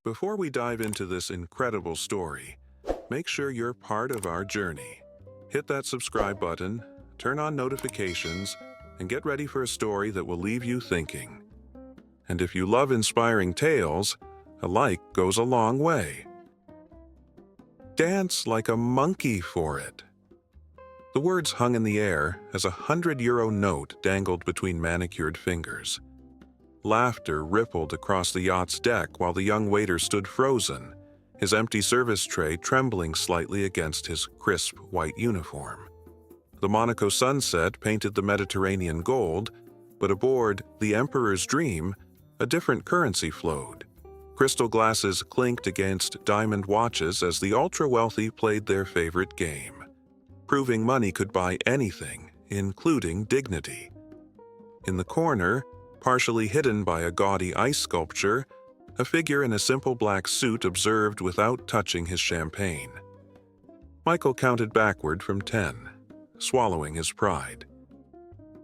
Before we dive into this incredible story, make sure you're part of our journey. Hit that subscribe button, turn on notifications, and get ready for a story that will leave you thinking. And if you love inspiring tales, a like goes a long way. Dance like a monkey for it. The words hung in the air as a €100 note dangled between manicured fingers. Laughter rippled across the yacht's deck while the young waiter stood frozen, his empty service tray trembling slightly against his crisp white uniform. The Monaco sunset painted the Mediterranean gold, but aboard the Emperor's Dream, a different currency flowed. Crystal glasses clinked against diamond watches as the ultra-wealthy played their favorite game, proving money could buy anything, including dignity. In the corner, partially hidden by a gaudy ice sculpture, a figure in a simple black suit observed without touching his champagne. Michael counted backward from 10, swallowing his pride.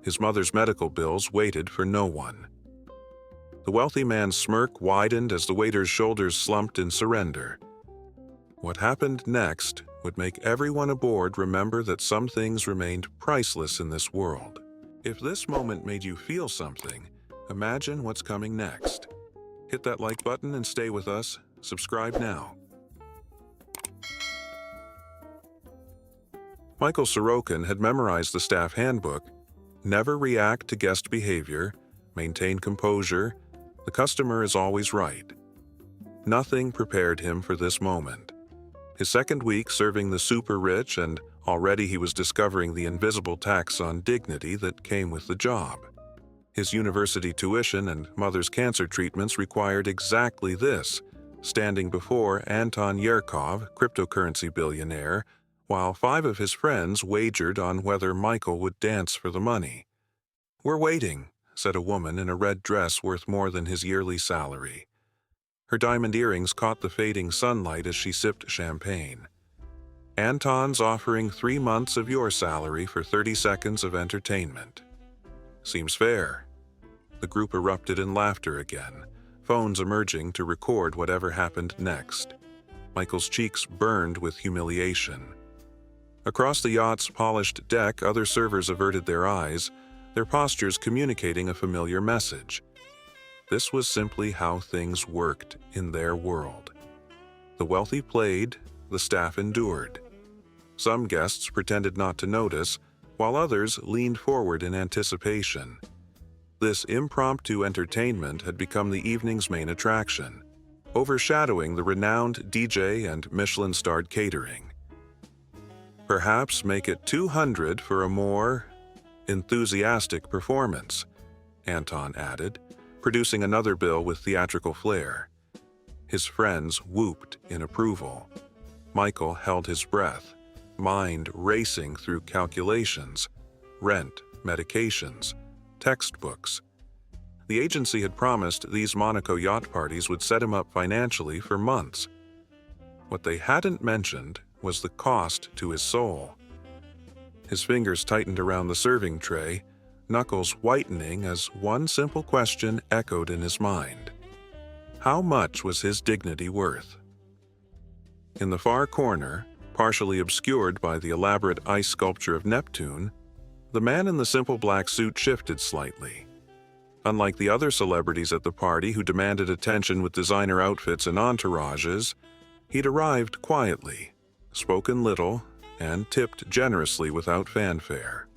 His mother's medical bills waited for no one. The wealthy man's smirk widened as the waiter's shoulders slumped in surrender. What happened next would make everyone aboard remember that some things remained priceless in this world. If this moment made you feel something, imagine what's coming next. Hit that like button and stay with us. Subscribe now. Michael Sorokin had memorized the staff handbook: never react to guest behavior, maintain composure, the customer is always right. Nothing prepared him for this moment. His second week serving the super-rich, and already he was discovering the invisible tax on dignity that came with the job. His university tuition and mother's cancer treatments required exactly this, standing before Anton Yerkov, cryptocurrency billionaire, while 5 of his friends wagered on whether Michael would dance for the money. "We're waiting," said a woman in a red dress worth more than his yearly salary. Her diamond earrings caught the fading sunlight as she sipped champagne. "Anton's offering 3 months of your salary for 30 seconds of entertainment. Seems fair." The group erupted in laughter again, phones emerging to record whatever happened next. Michael's cheeks burned with humiliation. Across the yacht's polished deck, other servers averted their eyes, their postures communicating a familiar message. This was simply how things worked in their world. The wealthy played, the staff endured. Some guests pretended not to notice, while others leaned forward in anticipation. This impromptu entertainment had become the evening's main attraction, overshadowing the renowned DJ and Michelin-starred catering. "Perhaps make it 200 for a more enthusiastic performance," Anton added, producing another bill with theatrical flair. His friends whooped in approval. Michael held his breath, mind racing through calculations, rent, medications, textbooks. The agency had promised these Monaco yacht parties would set him up financially for months. What they hadn't mentioned was the cost to his soul. His fingers tightened around the serving tray, knuckles whitening as one simple question echoed in his mind. How much was his dignity worth? In the far corner, partially obscured by the elaborate ice sculpture of Neptune, the man in the simple black suit shifted slightly. Unlike the other celebrities at the party who demanded attention with designer outfits and entourages, he'd arrived quietly, spoken little, and tipped generously without fanfare.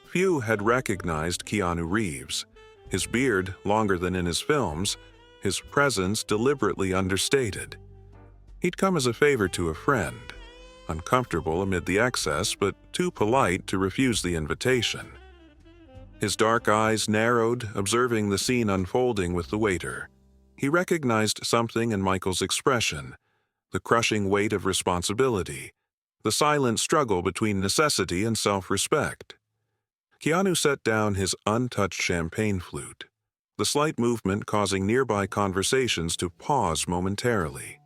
Few had recognized Keanu Reeves, his beard longer than in his films, his presence deliberately understated. He'd come as a favor to a friend, uncomfortable amid the excess but too polite to refuse the invitation. His dark eyes narrowed, observing the scene unfolding with the waiter. He recognized something in Michael's expression, the crushing weight of responsibility, the silent struggle between necessity and self-respect. Keanu set down his untouched champagne flute, the slight movement causing nearby conversations to pause momentarily.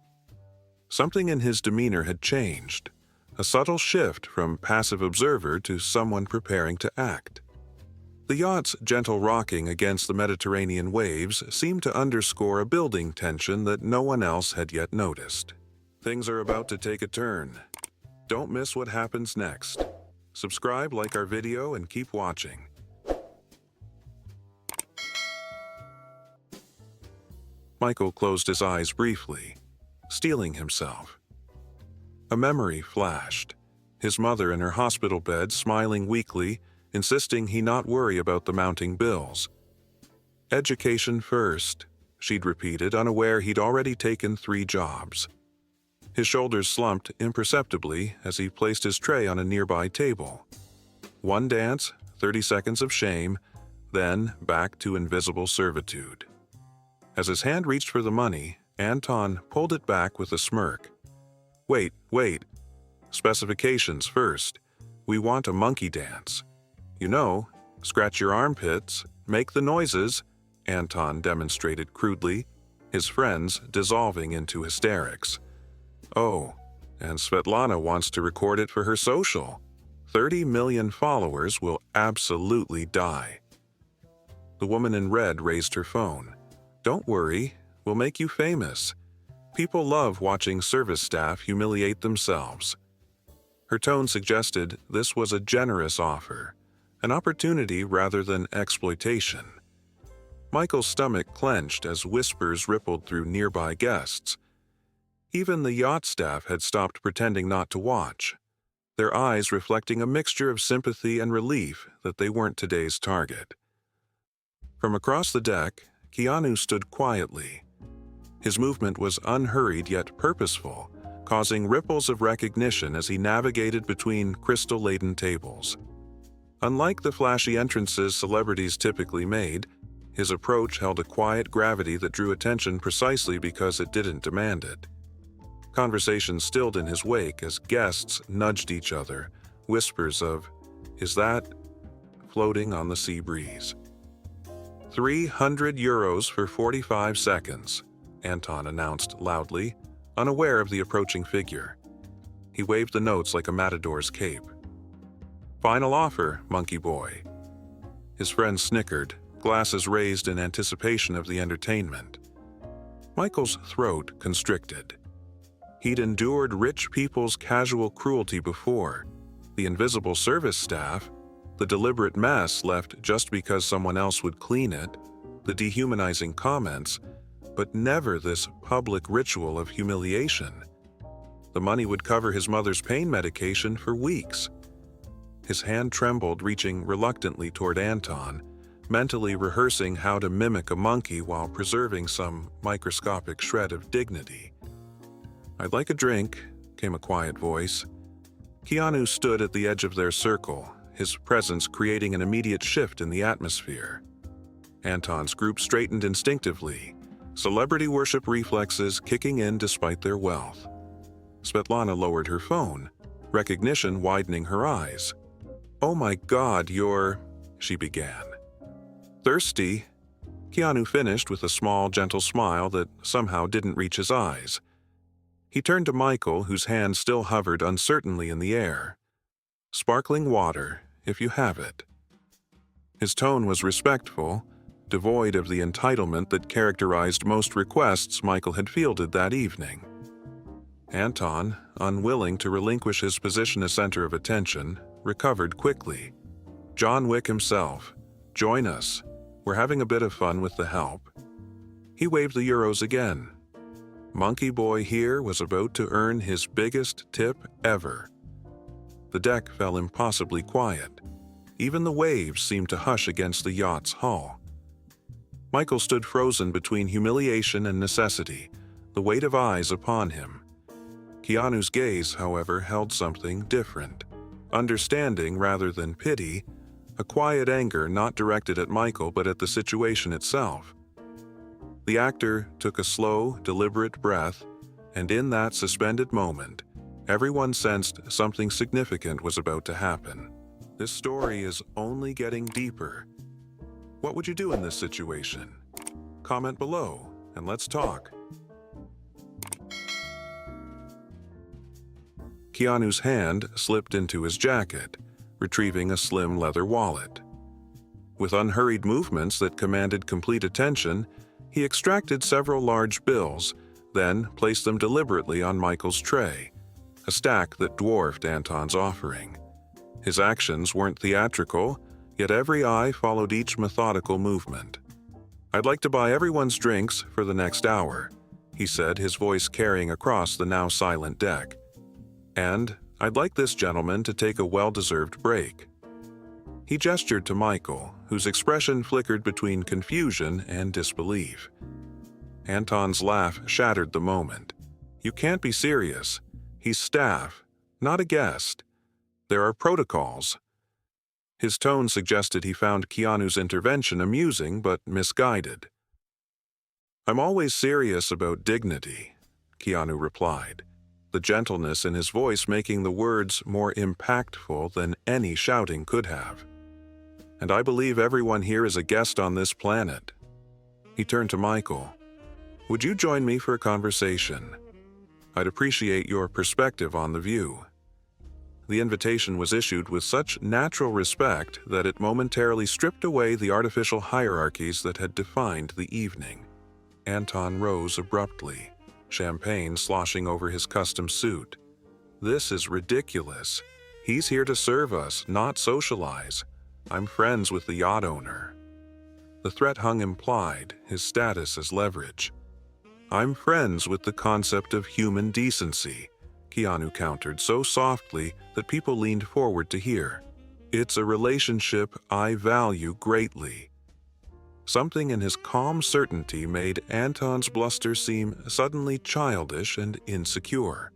Something in his demeanor had changed, a subtle shift from passive observer to someone preparing to act. The yacht's gentle rocking against the Mediterranean waves seemed to underscore a building tension that no one else had yet noticed. Things are about to take a turn. Don't miss what happens next. Subscribe, like our video, and keep watching. Michael closed his eyes briefly, steeling himself. A memory flashed. His mother in her hospital bed, smiling weakly, insisting he not worry about the mounting bills. Education first, she'd repeated, unaware he'd already taken 3 jobs. His shoulders slumped imperceptibly as he placed his tray on a nearby table. One dance, 30 seconds of shame, then back to invisible servitude. As his hand reached for the money, Anton pulled it back with a smirk. Wait. Specifications first. We want a monkey dance. You know, scratch your armpits, make the noises, Anton demonstrated crudely, his friends dissolving into hysterics. Oh, and Svetlana wants to record it for her social. 30 million followers will absolutely die. The woman in red raised her phone. Don't worry, we'll make you famous. People love watching service staff humiliate themselves. Her tone suggested this was a generous offer, an opportunity rather than exploitation. Michael's stomach clenched as whispers rippled through nearby guests. Even the yacht staff had stopped pretending not to watch, their eyes reflecting a mixture of sympathy and relief that they weren't today's target. From across the deck, Keanu stood quietly. His movement was unhurried yet purposeful, causing ripples of recognition as he navigated between crystal-laden tables. Unlike the flashy entrances celebrities typically made, his approach held a quiet gravity that drew attention precisely because it didn't demand it. Conversation stilled in his wake as guests nudged each other, whispers of, "Is that?" floating on the sea breeze. 300 euros for 45 seconds, Anton announced loudly, unaware of the approaching figure. He waved the notes like a matador's cape. Final offer, monkey boy. His friend snickered, glasses raised in anticipation of the entertainment. Michael's throat constricted. He'd endured rich people's casual cruelty before, the invisible service staff, the deliberate mess left just because someone else would clean it, the dehumanizing comments, but never this public ritual of humiliation. The money would cover his mother's pain medication for weeks. His hand trembled, reaching reluctantly toward Anton, mentally rehearsing how to mimic a monkey while preserving some microscopic shred of dignity. "I'd like a drink," came a quiet voice. Keanu stood at the edge of their circle, his presence creating an immediate shift in the atmosphere. Anton's group straightened instinctively, celebrity worship reflexes kicking in despite their wealth. Svetlana lowered her phone, recognition widening her eyes. "Oh my God, you're..." she began. "Thirsty?" Keanu finished with a small, gentle smile that somehow didn't reach his eyes. He turned to Michael, whose hand still hovered uncertainly in the air. "Sparkling water, if you have it." His tone was respectful, devoid of the entitlement that characterized most requests Michael had fielded that evening. Anton, unwilling to relinquish his position as center of attention, recovered quickly. "John Wick himself. Join us. We're having a bit of fun with the help." He waved the euros again. Monkey Boy here was about to earn his biggest tip ever. The deck fell impossibly quiet. Even the waves seemed to hush against the yacht's hull. Michael stood frozen between humiliation and necessity, the weight of eyes upon him. Keanu's gaze, however, held something different. Understanding rather than pity, a quiet anger not directed at Michael but at the situation itself. The actor took a slow, deliberate breath, and in that suspended moment, everyone sensed something significant was about to happen. This story is only getting deeper. What would you do in this situation? Comment below, and let's talk. Keanu's hand slipped into his jacket, retrieving a slim leather wallet. With unhurried movements that commanded complete attention, he extracted several large bills, then placed them deliberately on Michael's tray, a stack that dwarfed Anton's offering. His actions weren't theatrical, yet every eye followed each methodical movement. "I'd like to buy everyone's drinks for the next hour," he said, his voice carrying across the now silent deck. "And I'd like this gentleman to take a well-deserved break." He gestured to Michael, whose expression flickered between confusion and disbelief. Anton's laugh shattered the moment. "You can't be serious. He's staff, not a guest. There are protocols." His tone suggested he found Keanu's intervention amusing but misguided. "I'm always serious about dignity," Keanu replied, the gentleness in his voice making the words more impactful than any shouting could have. "And I believe everyone here is a guest on this planet." He turned to Michael. "Would you join me for a conversation? I'd appreciate your perspective on the view." The invitation was issued with such natural respect that it momentarily stripped away the artificial hierarchies that had defined the evening. Anton rose abruptly, champagne sloshing over his custom suit. "This is ridiculous. He's here to serve us, not socialize. I'm friends with the yacht owner." The threat hung implied, his status as leverage. "I'm friends with the concept of human decency," Keanu countered so softly that people leaned forward to hear. "It's a relationship I value greatly." Something in his calm certainty made Anton's bluster seem suddenly childish and insecure.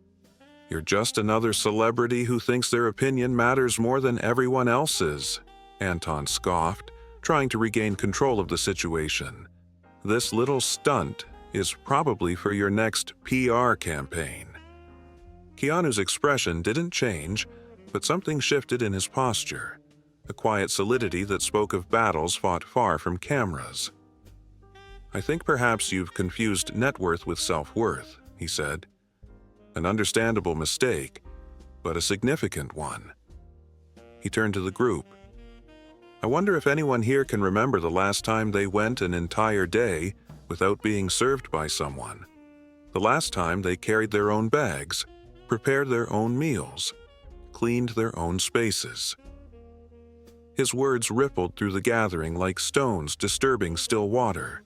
"You're just another celebrity who thinks their opinion matters more than everyone else's," Anton scoffed, trying to regain control of the situation. "This little stunt is probably for your next PR campaign." Keanu's expression didn't change, but something shifted in his posture, a quiet solidity that spoke of battles fought far from cameras. "I think perhaps you've confused net worth with self-worth," he said. "An understandable mistake, but a significant one." He turned to the group. "I wonder if anyone here can remember the last time they went an entire day without being served by someone. The last time they carried their own bags, prepared their own meals, cleaned their own spaces." His words rippled through the gathering like stones disturbing still water.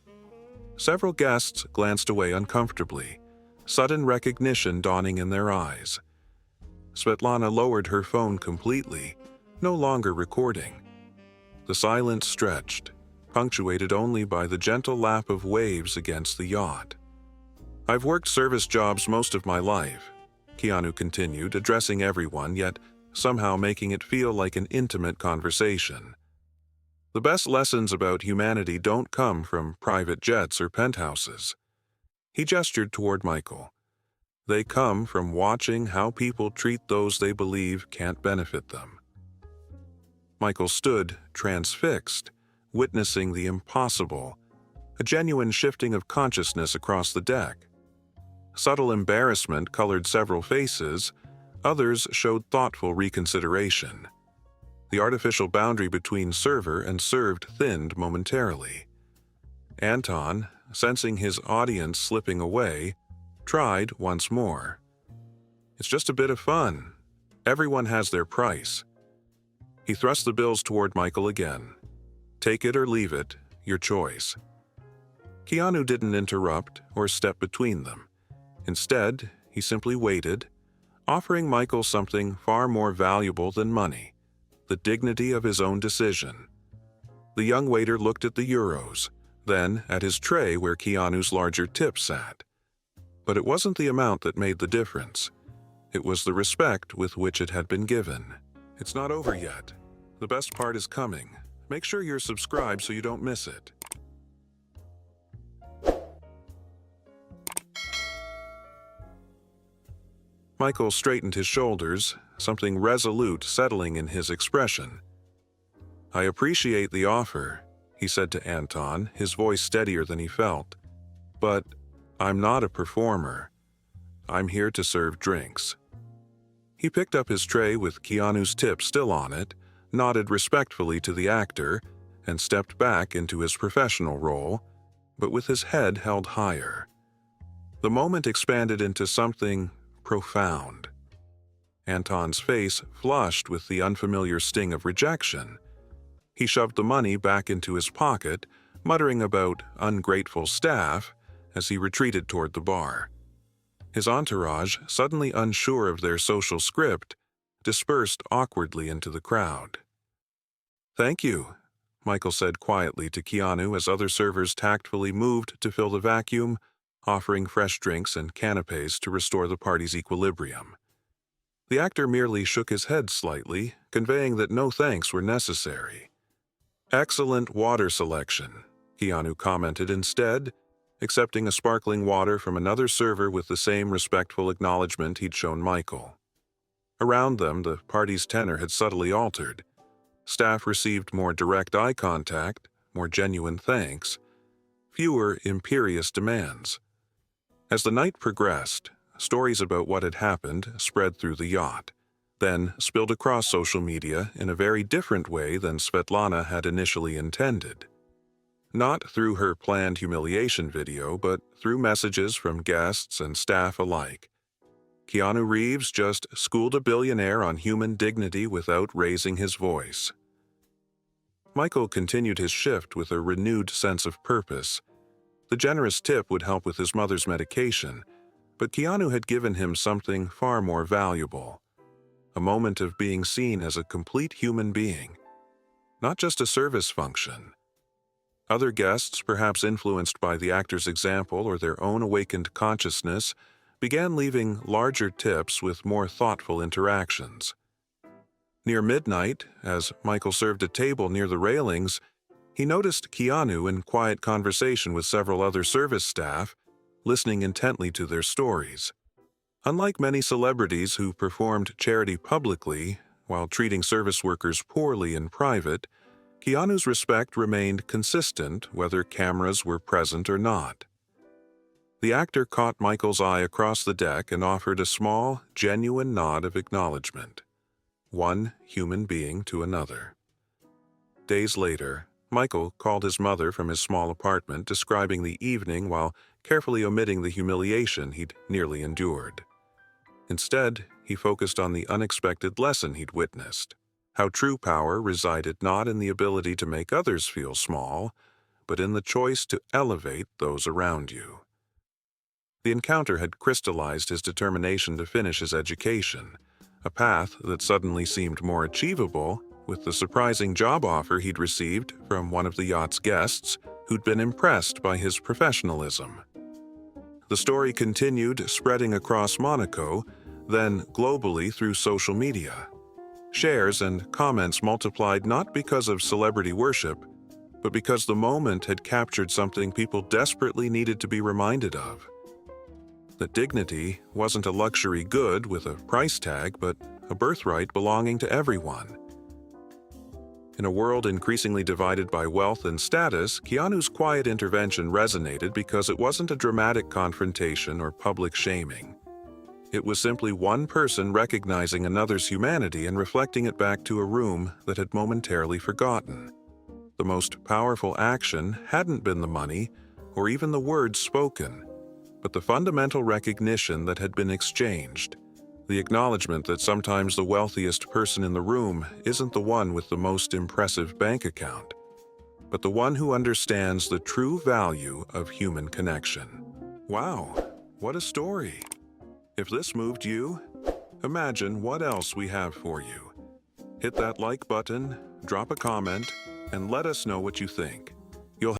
Several guests glanced away uncomfortably, sudden recognition dawning in their eyes. Svetlana lowered her phone completely, no longer recording. The silence stretched, punctuated only by the gentle lap of waves against the yacht. "I've worked service jobs most of my life," Keanu continued, addressing everyone, yet somehow making it feel like an intimate conversation. "The best lessons about humanity don't come from private jets or penthouses." He gestured toward Michael. "They come from watching how people treat those they believe can't benefit them." Michael stood, transfixed, witnessing the impossible, a genuine shifting of consciousness across the deck. Subtle embarrassment colored several faces, others showed thoughtful reconsideration. The artificial boundary between server and served thinned momentarily. Anton, sensing his audience slipping away, tried once more. "It's just a bit of fun. Everyone has their price." He thrust the bills toward Michael again. "Take it or leave it, your choice." Keanu didn't interrupt or step between them. Instead, he simply waited, offering Michael something far more valuable than money, the dignity of his own decision. The young waiter looked at the euros, then at his tray where Keanu's larger tip sat. But it wasn't the amount that made the difference. It was the respect with which it had been given. "It's not over yet. The best part is coming. Make sure you're subscribed so you don't miss it." Michael straightened his shoulders, something resolute settling in his expression. "I appreciate the offer," he said to Anton, his voice steadier than he felt. "But I'm not a performer. I'm here to serve drinks." He picked up his tray with Keanu's tip still on it, nodded respectfully to the actor, and stepped back into his professional role, but with his head held higher. The moment expanded into something profound. Anton's face flushed with the unfamiliar sting of rejection. He shoved the money back into his pocket, muttering about ungrateful staff as he retreated toward the bar. His entourage, suddenly unsure of their social script, dispersed awkwardly into the crowd. "Thank you," Michael said quietly to Keanu as other servers tactfully moved to fill the vacuum, offering fresh drinks and canapes to restore the party's equilibrium. The actor merely shook his head slightly, conveying that no thanks were necessary. "Excellent water selection," Keanu commented instead, accepting a sparkling water from another server with the same respectful acknowledgement he'd shown Michael. Around them, the party's tenor had subtly altered. Staff received more direct eye contact, more genuine thanks, fewer imperious demands. As the night progressed, stories about what had happened spread through the yacht, then spilled across social media in a very different way than Svetlana had initially intended. Not through her planned humiliation video, but through messages from guests and staff alike. Keanu Reeves just schooled a billionaire on human dignity without raising his voice. Michael continued his shift with a renewed sense of purpose. The generous tip would help with his mother's medication, but Keanu had given him something far more valuable. A moment of being seen as a complete human being, not just a service function. Other guests, perhaps influenced by the actor's example or their own awakened consciousness, began leaving larger tips with more thoughtful interactions. Near midnight, as Michael served a table near the railings, he noticed Keanu in quiet conversation with several other service staff, listening intently to their stories. Unlike many celebrities who performed charity publicly while treating service workers poorly in private, Keanu's respect remained consistent whether cameras were present or not. The actor caught Michael's eye across the deck and offered a small, genuine nod of acknowledgement. One human being to another. Days later, Michael called his mother from his small apartment, describing the evening while carefully omitting the humiliation he'd nearly endured. Instead, he focused on the unexpected lesson he'd witnessed. How true power resided not in the ability to make others feel small, but in the choice to elevate those around you. The encounter had crystallized his determination to finish his education, a path that suddenly seemed more achievable with the surprising job offer he'd received from one of the yacht's guests who'd been impressed by his professionalism. The story continued, spreading across Monaco, then globally through social media. Shares and comments multiplied not because of celebrity worship, but because the moment had captured something people desperately needed to be reminded of. That dignity wasn't a luxury good with a price tag, but a birthright belonging to everyone. In a world increasingly divided by wealth and status, Keanu's quiet intervention resonated because it wasn't a dramatic confrontation or public shaming. It was simply one person recognizing another's humanity and reflecting it back to a room that had momentarily forgotten. The most powerful action hadn't been the money or even the words spoken, but the fundamental recognition that had been exchanged. The acknowledgement that sometimes the wealthiest person in the room isn't the one with the most impressive bank account, but the one who understands the true value of human connection. Wow, what a story! If this moved you, imagine what else we have for you. Hit that like button, drop a comment, and let us know what you think.